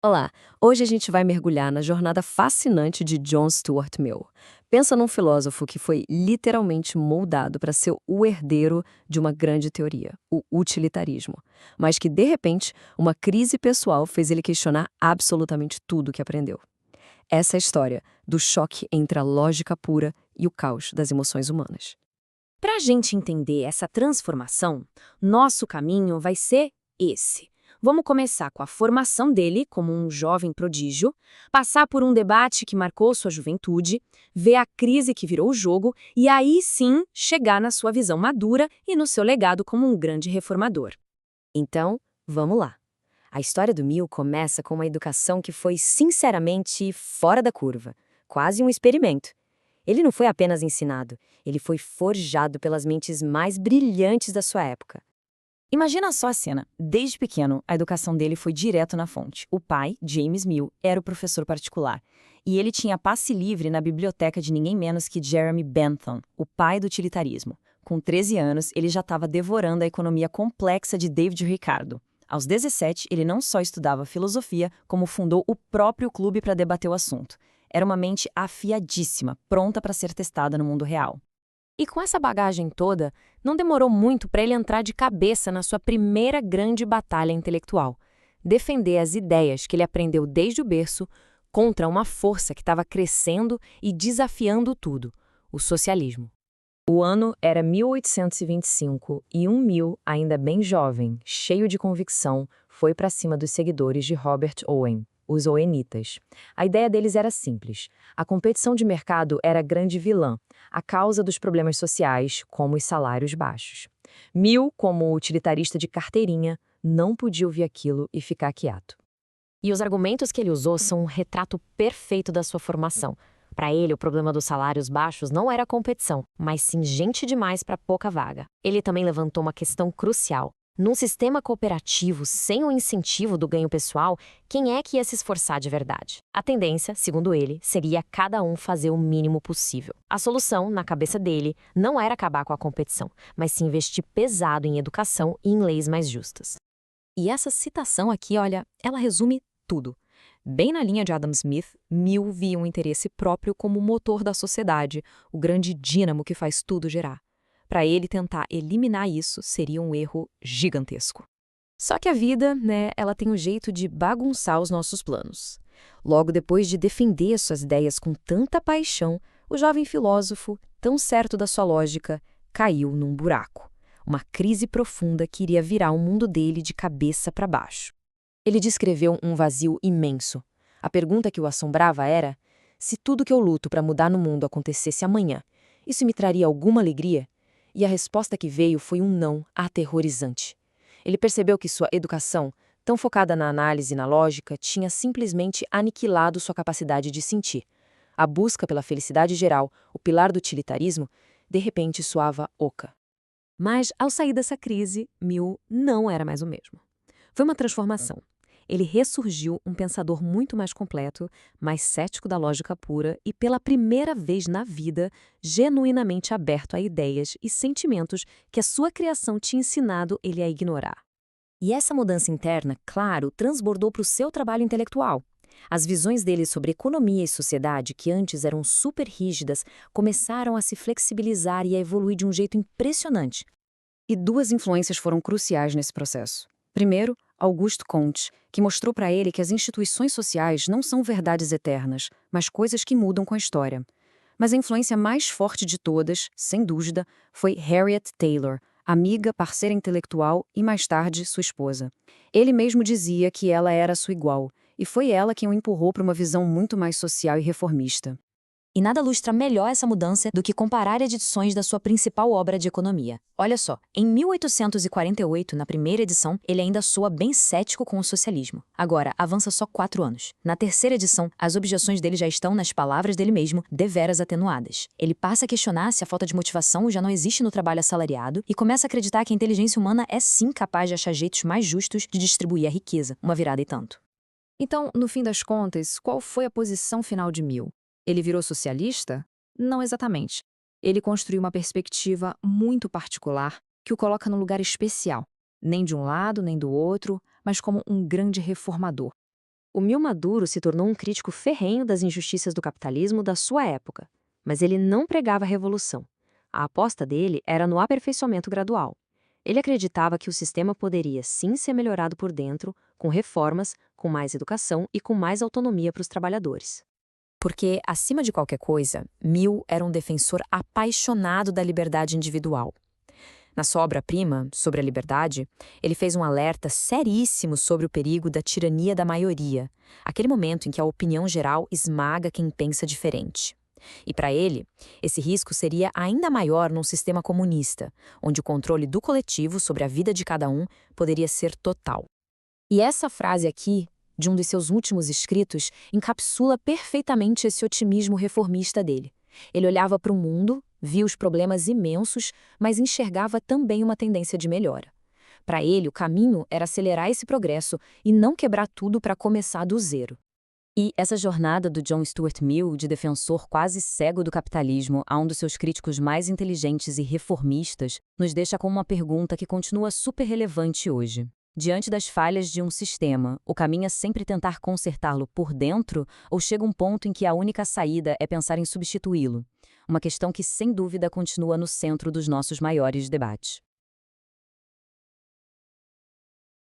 Olá, hoje a gente vai mergulhar na jornada fascinante de John Stuart Mill. Pensa num filósofo que foi literalmente moldado para ser o herdeiro de uma grande teoria, o utilitarismo, mas que, de repente, uma crise pessoal fez ele questionar absolutamente tudo que aprendeu. Essa é a história do choque entre a lógica pura e o caos das emoções humanas. Para a gente entender essa transformação, nosso caminho vai ser esse. Vamos começar com a formação dele como um jovem prodígio, passar por um debate que marcou sua juventude, ver a crise que virou o jogo e aí sim chegar na sua visão madura e no seu legado como um grande reformador. Então, vamos lá. A história do Mill começa com uma educação que foi sinceramente fora da curva, quase um experimento. Ele não foi apenas ensinado, ele foi forjado pelas mentes mais brilhantes da sua época. Imagina só a cena. Desde pequeno, a educação dele foi direto na fonte. O pai, James Mill, era o professor particular. E ele tinha passe livre na biblioteca de ninguém menos que Jeremy Bentham, o pai do utilitarismo. Com 13 anos, ele já estava devorando a economia complexa de David Ricardo. Aos 17, ele não só estudava filosofia, como fundou o próprio clube para debater o assunto. Era uma mente afiadíssima, pronta para ser testada no mundo real. E com essa bagagem toda, não demorou muito para ele entrar de cabeça na sua primeira grande batalha intelectual: defender as ideias que ele aprendeu desde o berço contra uma força que estava crescendo e desafiando tudo: o socialismo. O ano era 1825 e um Mill, ainda bem jovem, cheio de convicção, foi para cima dos seguidores de Robert Owen, os Owenitas. A ideia deles era simples: a competição de mercado era a grande vilã, a causa dos problemas sociais, como os salários baixos. Mill, como utilitarista de carteirinha, não podia ouvir aquilo e ficar quieto. E os argumentos que ele usou são um retrato perfeito da sua formação. Para ele, o problema dos salários baixos não era a competição, mas sim gente demais para pouca vaga. Ele também levantou uma questão crucial. Num sistema cooperativo, sem o incentivo do ganho pessoal, quem é que ia se esforçar de verdade? A tendência, segundo ele, seria cada um fazer o mínimo possível. A solução, na cabeça dele, não era acabar com a competição, mas sim investir pesado em educação e em leis mais justas. E essa citação aqui, olha, ela resume tudo. Bem na linha de Adam Smith, Mill via um interesse próprio como o motor da sociedade, o grande dínamo que faz tudo gerar. Para ele, tentar eliminar isso seria um erro gigantesco. Só que a vida, né, ela tem um jeito de bagunçar os nossos planos. Logo depois de defender suas ideias com tanta paixão, o jovem filósofo, tão certo da sua lógica, caiu num buraco. Uma crise profunda que iria virar o mundo dele de cabeça para baixo. Ele descreveu um vazio imenso. A pergunta que o assombrava era: se tudo que eu luto para mudar no mundo acontecesse amanhã, isso me traria alguma alegria? E a resposta que veio foi um não aterrorizante. Ele percebeu que sua educação, tão focada na análise e na lógica, tinha simplesmente aniquilado sua capacidade de sentir. A busca pela felicidade geral, o pilar do utilitarismo, de repente soava oca. Mas, ao sair dessa crise, Mill não era mais o mesmo. Foi uma transformação. Ele ressurgiu um pensador muito mais completo, mais cético da lógica pura e, pela primeira vez na vida, genuinamente aberto a ideias e sentimentos que a sua criação tinha ensinado ele a ignorar. E essa mudança interna, claro, transbordou para o seu trabalho intelectual. As visões dele sobre economia e sociedade, que antes eram super rígidas, começaram a se flexibilizar e a evoluir de um jeito impressionante. E duas influências foram cruciais nesse processo. Primeiro, Auguste Comte, que mostrou para ele que as instituições sociais não são verdades eternas, mas coisas que mudam com a história. Mas a influência mais forte de todas, sem dúvida, foi Harriet Taylor, amiga, parceira intelectual e, mais tarde, sua esposa. Ele mesmo dizia que ela era sua igual, e foi ela quem o empurrou para uma visão muito mais social e reformista. E nada ilustra melhor essa mudança do que comparar edições da sua principal obra de economia. Olha só, em 1848, na primeira edição, ele ainda soa bem cético com o socialismo. Agora, avança só 4 anos. Na terceira edição, as objeções dele já estão, nas palavras dele mesmo, deveras atenuadas. Ele passa a questionar se a falta de motivação já não existe no trabalho assalariado e começa a acreditar que a inteligência humana é sim capaz de achar jeitos mais justos de distribuir a riqueza, uma virada e tanto. Então, no fim das contas, qual foi a posição final de Mill? Ele virou socialista? Não exatamente. Ele construiu uma perspectiva muito particular que o coloca num lugar especial, nem de um lado nem do outro, mas como um grande reformador. O Mill Maduro se tornou um crítico ferrenho das injustiças do capitalismo da sua época, mas ele não pregava a revolução. A aposta dele era no aperfeiçoamento gradual. Ele acreditava que o sistema poderia sim ser melhorado por dentro, com reformas, com mais educação e com mais autonomia para os trabalhadores. Porque, acima de qualquer coisa, Mill era um defensor apaixonado da liberdade individual. Na sua obra-prima, Sobre a Liberdade, ele fez um alerta seríssimo sobre o perigo da tirania da maioria, aquele momento em que a opinião geral esmaga quem pensa diferente. E para ele, esse risco seria ainda maior num sistema comunista, onde o controle do coletivo sobre a vida de cada um poderia ser total. E essa frase aqui, de um dos seus últimos escritos, encapsula perfeitamente esse otimismo reformista dele. Ele olhava para o mundo, via os problemas imensos, mas enxergava também uma tendência de melhora. Para ele, o caminho era acelerar esse progresso e não quebrar tudo para começar do zero. E essa jornada do John Stuart Mill, de defensor quase cego do capitalismo a um dos seus críticos mais inteligentes e reformistas, nos deixa com uma pergunta que continua super relevante hoje. Diante das falhas de um sistema, o caminho é sempre tentar consertá-lo por dentro ou chega um ponto em que a única saída é pensar em substituí-lo? Uma questão que, sem dúvida, continua no centro dos nossos maiores debates.